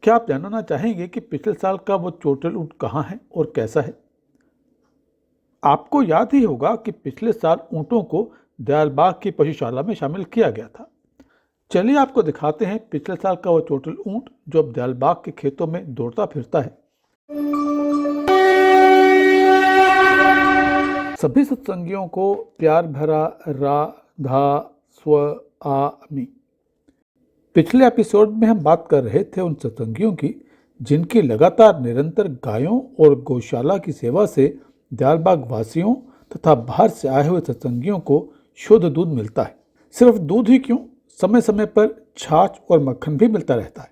क्या आप जानना चाहेंगे कि पिछले साल का वो चोटिल ऊँट कहाँ है और कैसा है? आपको याद ही होगा कि पिछले साल ऊँटों को दयालबाग की पशुशाला में शामिल किया गया था। चलिए आपको दिखाते हैं पिछले साल का वो चोटिल ऊँट जो अब दयालबाग के खेतों में दौड़ता फिरता है। सभी सत्संगियों को प्यार भरा राधा स्वामी। पिछले एपिसोड में हम बात कर रहे थे उन सत्संगियों की जिनकी लगातार निरंतर गायों और गौशाला की सेवा से दयालबाग वासियों तथा बाहर से आए हुए सत्संगियों को शुद्ध दूध मिलता है। सिर्फ दूध ही क्यों, समय समय पर छाछ और मक्खन भी मिलता रहता है।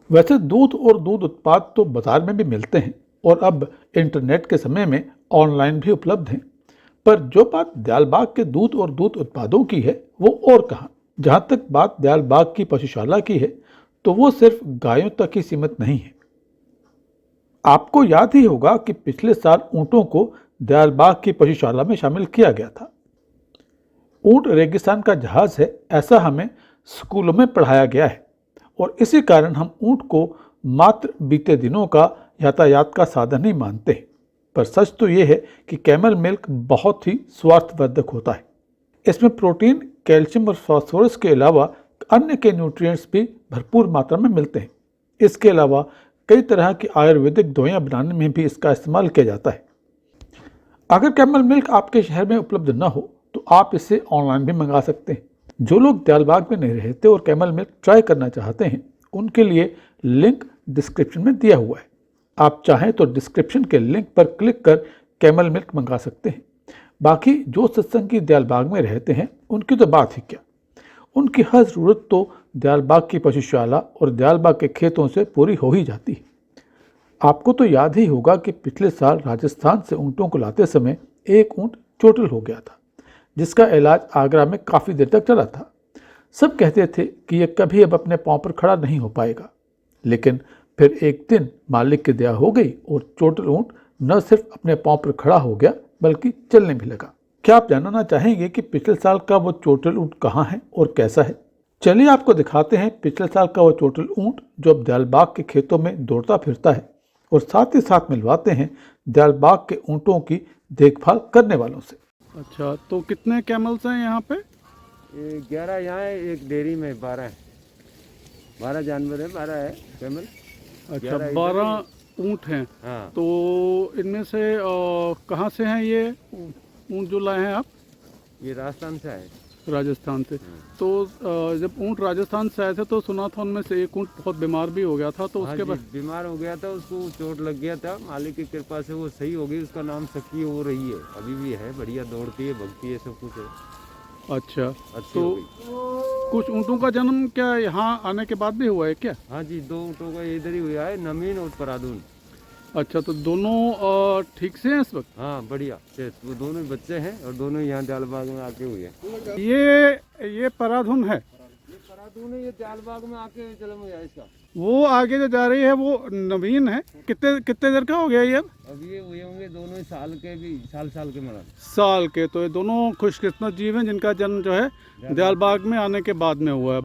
वैसे दूध और दूध उत्पाद तो बाजार में भी मिलते हैं और अब इंटरनेट के समय में ऑनलाइन भी उपलब्ध हैं, पर जो बात दयालबाग के दूध और दूध उत्पादों की है वो और कहाँ। जहाँ तक बात दयालबाग की पशुशाला की है तो वो सिर्फ गायों तक ही सीमित नहीं है। आपको याद ही होगा कि पिछले साल ऊँटों को दयालबाग की पशुशाला में शामिल किया गया था। ऊँट रेगिस्तान का जहाज है, ऐसा हमें स्कूलों में पढ़ाया गया है और इसी कारण हम ऊँट को मात्र बीते दिनों का यातायात का साधन ही मानते हैं। पर सच तो ये है कि कैमल मिल्क बहुत ही स्वास्थ्यवर्धक होता है। इसमें प्रोटीन, कैल्शियम और फास्फोरस के अलावा अन्य के न्यूट्रिएंट्स भी भरपूर मात्रा में मिलते हैं। इसके अलावा कई तरह की आयुर्वेदिक दवाइयाँ बनाने में भी इसका इस्तेमाल किया जाता है। अगर कैमल मिल्क आपके शहर में उपलब्ध न हो तो आप इसे ऑनलाइन भी मंगा सकते हैं। जो लोग दयालबाग में नहीं रहते और कैमल मिल्क ट्राई करना चाहते हैं उनके लिए लिंक डिस्क्रिप्शन में दिया हुआ है। आप चाहें तो डिस्क्रिप्शन के लिंक पर क्लिक कर कैमल मिल्क मंगा सकते हैं। बाकी जो सत्संगी दयालबाग में रहते हैं उनकी तो बात ही क्या, उनकी हर ज़रूरत तो दयालबाग की पशुशाला और दयालबाग के खेतों से पूरी हो ही जाती है। आपको तो याद ही होगा कि पिछले साल राजस्थान से ऊँटों को लाते समय एक ऊँट चोटिल हो गया था, जिसका इलाज आगरा में काफ़ी देर तक चला था। सब कहते थे कि यह कभी अब अपने पाँव पर खड़ा नहीं हो पाएगा, लेकिन फिर एक दिन मालिक की दया हो गई और चोटिल ऊँट न सिर्फ अपने पाँव पर खड़ा हो गया बल्कि चलने भी लगा। क्या आप जानना चाहेंगे कि पिछले साल का वो चोटिल ऊँट कहाँ है और कैसा है? चलिए आपको दिखाते हैं पिछले साल का वो चोटिल ऊँट जो अब दयालबाग के खेतों में दौड़ता फिरता है और साथ ही साथ मिलवाते हैं दयालबाग के ऊँटों की देखभाल करने वालों से। अच्छा, तो कितने कैमल्स हैं यहाँ पे? 11 यहाँ है, एक डेयरी में 12 है। 12 जानवर है, 12 है कैमल। अच्छा, 12 ऊँट हैं। हाँ। तो इनमें से कहाँ से हैं ये ऊँट जो लाए हैं आप? ये राजस्थान से आए। राजस्थान से। तो जब ऊँट राजस्थान से आए थे तो सुना था उनमें से एक ऊँट बहुत बीमार भी हो गया था, तो उसके बाद बीमार हो गया था, उसको चोट लग गया था। मालिक की कृपा से वो सही हो गई। उसका नाम सखी हो रही है, अभी भी है, बढ़िया दौड़ती है, भगती है, सब कुछ है। अच्छा, अच्छी हो गई। कुछ ऊँटों का जन्म क्या यहाँ आने के बाद भी हुआ है क्या? हाँ जी, 2 ऊँटों का इधर ही हुआ है, नमीन और परादून। अच्छा, तो दोनों ठीक से हैं इस वक्त? हाँ, बढ़िया। वो दोनों बच्चे हैं और दोनों यहाँ दयालबाग में आके हुए हैं। ये पराधुन है, ये परादून है, ये दयालबाग में आके जन्म हुआ इसका। वो आगे जो जा रही है वो नवीन है। कितने देर का हो गया ये अब ये हुए होंगे दोनों ही साल के, भी साल के मरण साल के। तो ये दोनों खुशकिस्मत जीव हैं जिनका जन्म जो है दयालबाग में आने के बाद में हुआ है।